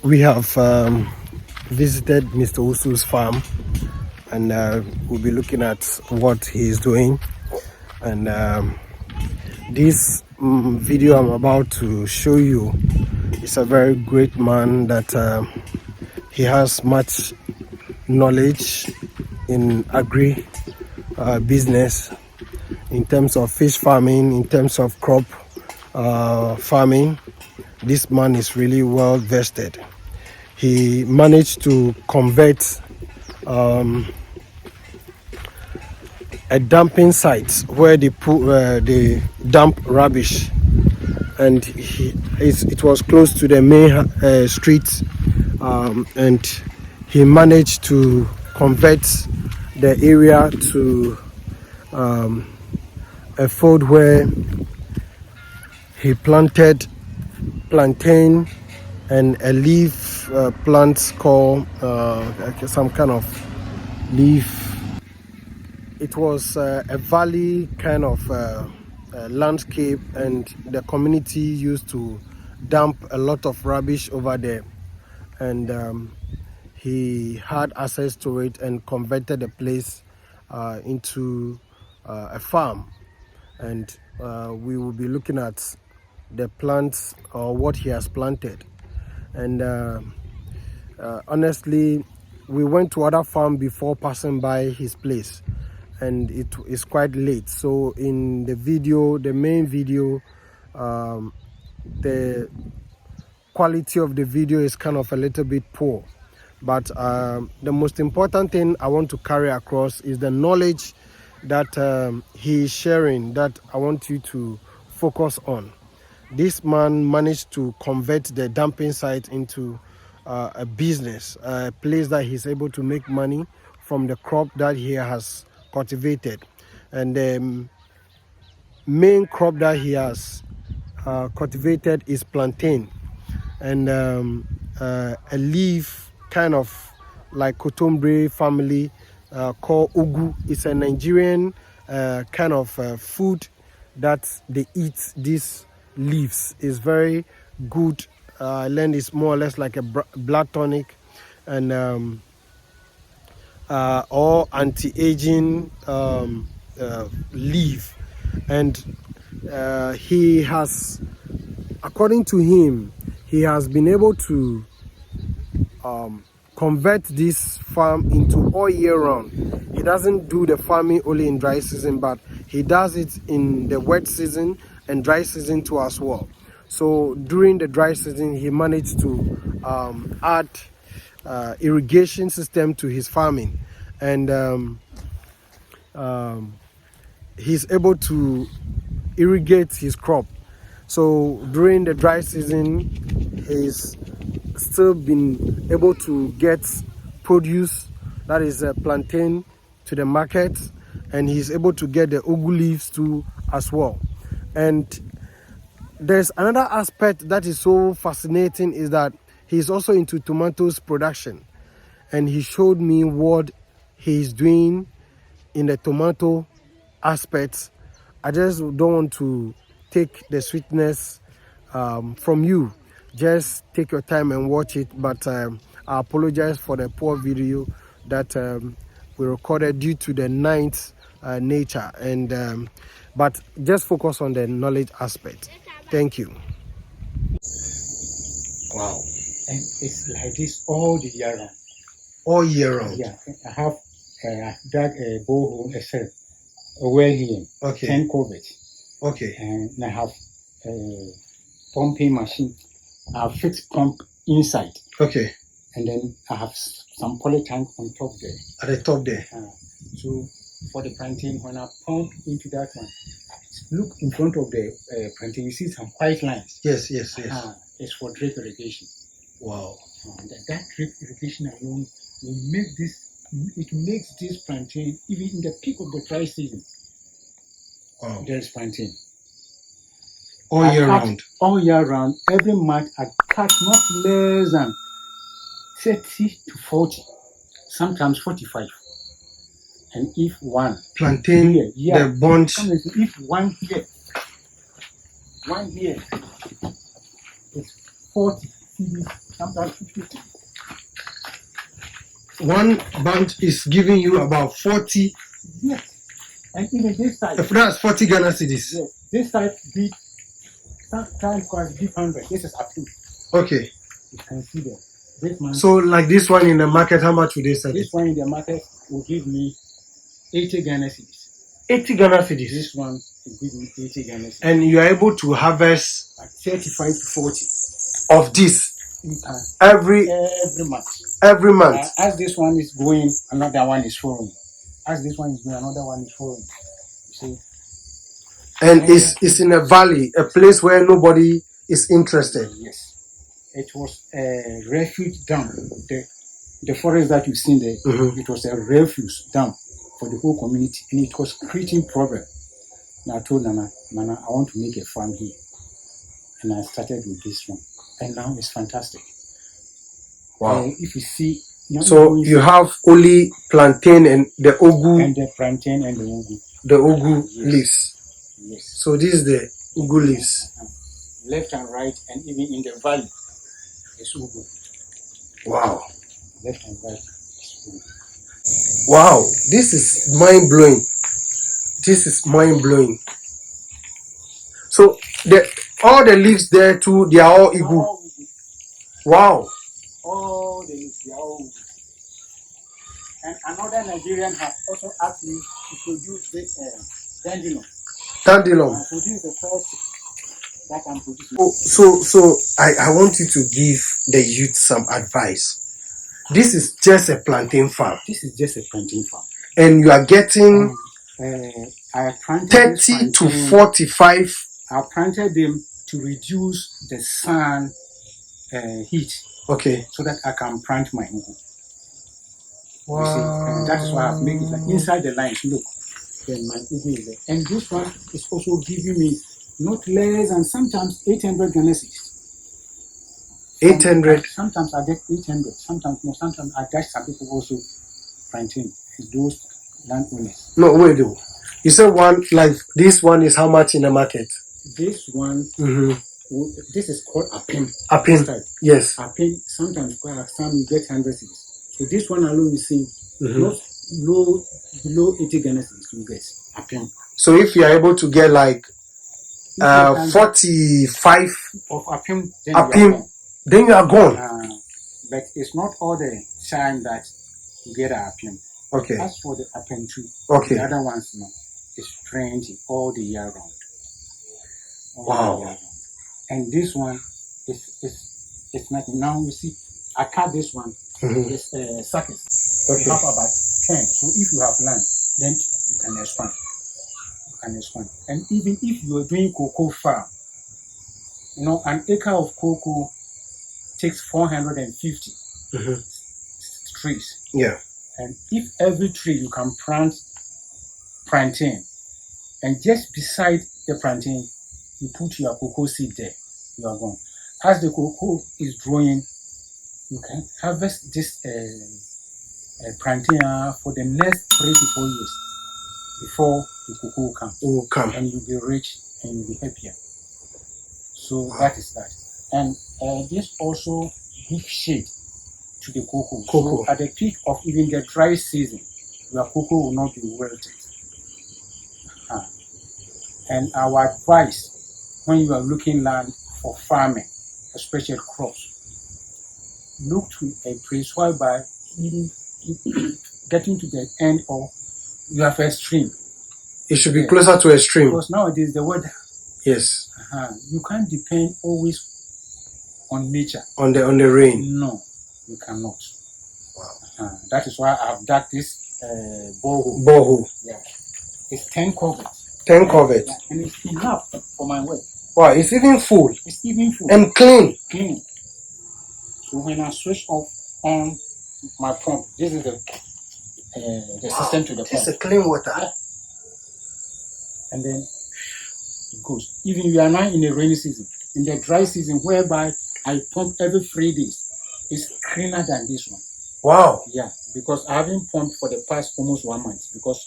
We have visited Mr. Usu's farm, and we'll be looking at what he is doing. And this video I'm about to show you is a very great man that he has much knowledge in agri business, in terms of fish farming, in terms of crop farming. This man is really well vested. He managed to convert a dumping site where they dump rubbish, and it was close to the main street, and he managed to convert the area to a field where he planted plantain and a leaf plant called some kind of leaf. It was a valley kind of landscape, and the community used to dump a lot of rubbish over there, and he had access to it and converted the place into a farm. And we will be looking at the plants or what he has planted. And honestly, we went to other farm before passing by his place, and it is quite late. So in the video, the main video, the quality of the video is kind of a little bit poor. But the most important thing I want to carry across is the knowledge that he is sharing, that I want you to focus on. This man managed to convert the dumping site into a business, a place that he's able to make money from the crop that he has cultivated. And the main crop that he has cultivated is plantain, and a leaf kind of like kotombre family called ugu. It's a Nigerian kind of food that they eat. These leaves is very good. I learned it's more or less like a blood tonic, and or anti-aging leaf. And he has, according to him, he has been able to convert this farm into all year round. He doesn't do the farming only in dry season, but he does it in the wet season and dry season too as well. So during the dry season, he managed to add irrigation system to his farming, and he's able to irrigate his crop. So during the dry season, he's still been able to get produce, that is plantain, to the market, and he's able to get the ugu leaves too as well. And there's another aspect that is so fascinating, is that he's also into tomatoes production, and he showed me what he's doing in the tomato aspects. I just don't want to take the sweetness from you. Just take your time and watch it. But I apologize for the poor video that we recorded due to the night nature, and but just focus on the knowledge aspect. Thank you. Wow. And it's like this all the year round. All year round? Yeah. I have dug a borehole, a well here. Okay. 10 culverts. Okay. And I have a pumping machine. I have fixed pump inside. Okay. And then I have some poly tank on top there. At the top there? So for the plantain, when I pump into that one, look in front of the plantain, you see some white lines. Yes. It's for drip irrigation. Wow. That drip irrigation alone will make this, it makes this plantain, even in the peak of the dry season. Wow. There's plantain. All year round? All year round. Every month I cut not less than 30 to 40, sometimes 45. And if one plantain here, the bunch, if one here is 40 CDs sometimes 50. One bunch is giving you about 40. Yes. And even this side. If that's 40 Ghana cedis. Yes. This side beat sometimes quite deep 100. This is up to. Okay. You can see that. This one. So like this one in the market, how much would they sell? This one in the market will give me 80 Ghana cedis. 80 Ghana cedis. This one will give me 80 Ghana cedis. And you are able to harvest like 35 to 40 of this every month. Every month. As this one is going, another one is following. As this one is going, another one is following. You see? And it's in a valley, a place where nobody is interested. Yes. It was a refuge dam. The forest that you see there, it was a refuge dam for the whole community, and it was creating problem. And I told Nana, I want to make a farm here. And I started with this one. And now it's fantastic. Wow. If you see... So you have only plantain and the ugu. And the plantain and the ugu. The ugu leaves. Yes. So this is the ugu leaves. Left and right, and even in the valley, it's ugu. Wow. Left and right is ugu. Wow. This is mind-blowing. This is mind-blowing. So all the leaves there too, they are all ugu. Wow. All the leaves, they are all ugu. And another Nigerian has also asked me to produce this dandelion. Dandelion. So this is the first that I'm producing. So I want you to give the youth some advice. This is just a plantain farm. This is just a plantain farm. And you are getting I planted 30 to 45. I planted them to reduce the sun heat. Okay. So that I can plant my ugu. Wow. You see, and that is why I've made it like inside the lines. Look, then my ugu is there. And this one is also giving me not less than sometimes 800 Ghana cedis. 800. Sometimes I get 800. Sometimes no. Sometimes I get some people also planting those landowners. No, wait though. You said one like this one is how much in the market? This one. This is called apim. Apim. Yes. Apim. Sometimes some get 100 cedis. So this one alone is saying not below 80 Ghana cedis you get apim. So if you are able to get like 45 of apim, then you are gone. But it's not all the time that you get apim. Okay. As for the apim too, okay. The other ones, it's 20 all the year round. Wow. And this one it's nothing. Now you see, I cut this one. It's suckers. Okay. You have about 10. So if you have land, then you can expand. And even if you are doing cocoa farm, an acre of cocoa takes 450 trees. Yeah. And if every tree you can plant plantain, and just beside the plantain, you put your cocoa seed there, you are gone. As the cocoa is growing, you can harvest this plantain for the next 3 to 4 years before the cocoa will come. And you'll be rich and you'll be happier. So that is that. And this also gives shade to the cocoa. So at the peak of even the dry season, your cocoa will not be wilted. And our advice when you are looking land for farming, especially crops, look to a place whereby even getting to the end of you have a stream. It should be closer to a stream. Because nowadays the weather. Yes. You can't depend always on nature. On the rain. No, you cannot. Wow. That is why I've dug this borehole. Yeah. It's 10 covered. 10 covered. Yeah. And it's enough for my work. Wow, it's even full. It's even full. And clean. Clean. So when I switch off on my pump, this is the system to the pump. It's a clean water. Yeah. And then it goes. Even we are now in the rainy season. In the dry season, whereby I pump every 3 days, it's cleaner than this one. Wow. Yeah, because I haven't pumped for the past almost 1 month because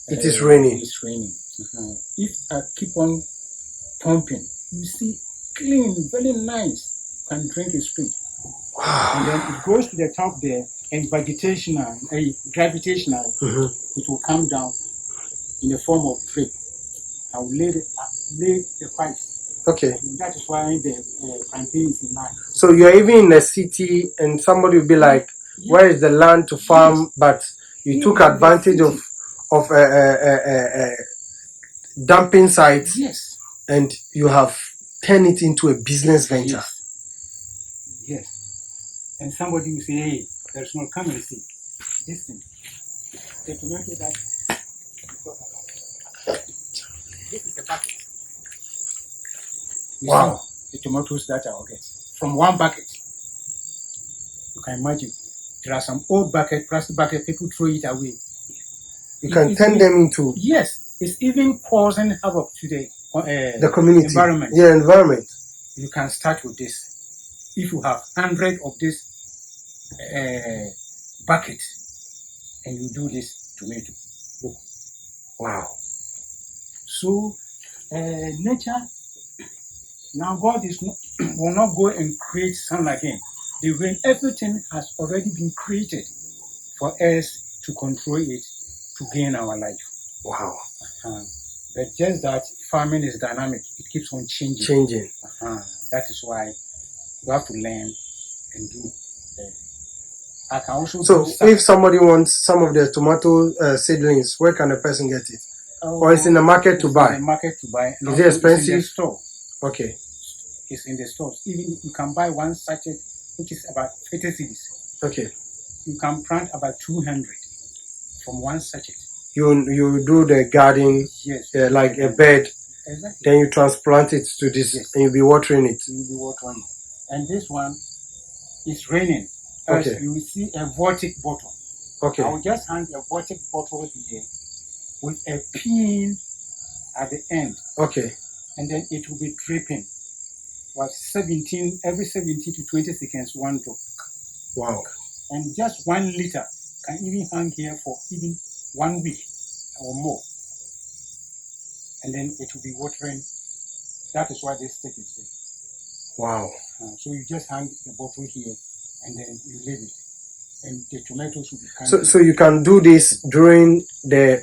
it is raining. It's raining. If I keep on pumping, you see, clean, very nice. You can drink it straight. And then it goes to the top there, and gravitational, it will come down in the form of drip. I will lay the pipes. Okay. And that is why the plantain is in line. So you're even in a city, and somebody will be like, "Where is the land to farm?" But you took advantage of dumping sites, yes, and you have turned it into a business venture. Yes. And somebody will say, "Hey, there's no, come and see this thing. The tomato that this is a bucket. You Wow. see the tomatoes that I will get from one bucket. You can imagine. There are some old bucket, plastic bucket, people throw it away. You can turn them into. Yes, it's even causing havoc to the community environment. Yeah, environment. You can start with this. If you have 100 of this bucket, and you do this tomato. Look. Wow. So nature. Now God will not go and create sun again. The rain, everything has already been created for us to control it, to gain our life. Wow. But just that farming is dynamic. It keeps on changing. That is why you have to learn and do. I can also. So if somebody wants some of the tomato seedlings, where can a person get it? Or it's in the market to buy? In the market to buy. Is it expensive? It's in the store. Okay. It's in the stores. Even you can buy one sachet, which is about 30 cedis. Okay. You can plant about 200 from one sachet. You do the garden, yes, like a bed. Exactly. Then you transplant it to this, yes. And you'll be watering it. You'll be watering it. And this one is raining. Okay. You will see a vortic bottle. Okay. I will just hang a vortic bottle here with a pin at the end. Okay. And then it will be dripping. Every 17 to 20 seconds, one drop. Wow. And just 1 liter can even hang here for even 1 week or more. And then it will be watering. That is why this stick is there. Wow. So you just hang the bottle here and then you leave it. And the tomatoes will be so you can do this during the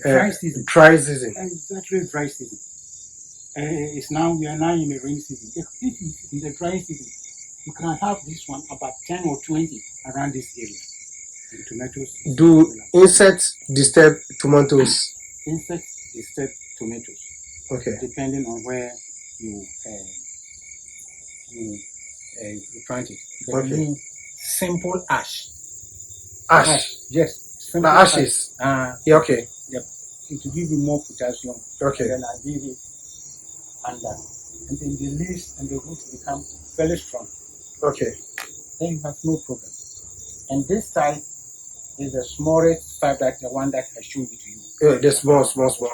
dry season. Exactly, dry season. We are now in the rain season. If in the dry season, you can have this one about 10 or 20 around this area. And tomatoes. Do insects disturb tomatoes? Insects disturb tomatoes. Okay. Depending on where you plant it. But you need simple ash. Ash. Yes. The ashes. Yeah. Okay. Yep. It will give you more potassium. Okay. Then I give it under, and then the leaves and the roots become very strong. Okay. Then you have no problem. And this type is the smallest type, that the one that I showed it to you. Yeah, the small.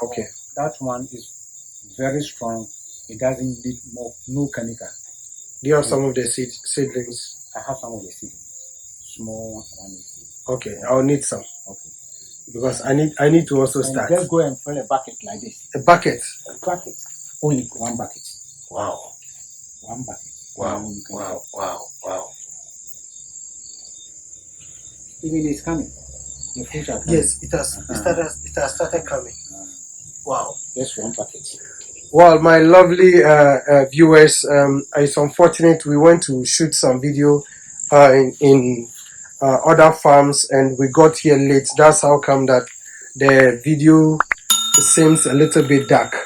Okay. That one is very strong. It doesn't need no chemical. Do you have some of the seedlings? I have some of the seedlings. Small one. Okay, I'll need some. Okay. Because I need to also start. Just go and fill a bucket like this. A bucket? A bucket. Only one bucket. Wow. One bucket. Wow. Even it's coming. The fruits are coming. Yes, it has started coming. Wow. Just one bucket. Well, my lovely viewers, it's unfortunate we went to shoot some video in other farms and we got here late. That's how come that the video seems a little bit dark.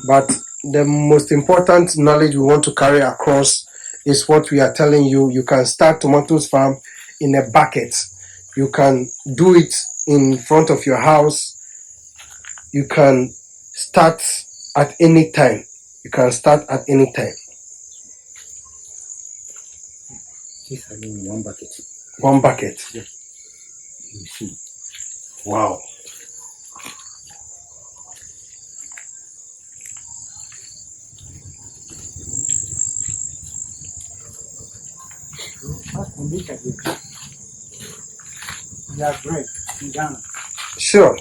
But the most important knowledge we want to carry across is what we are telling you. You can start tomatoes farm in a bucket. You can do it in front of your house. You can start at any time. This is only one bucket. One bucket. Yes. You see. Wow. Look at it. We are great in Ghana. Sure.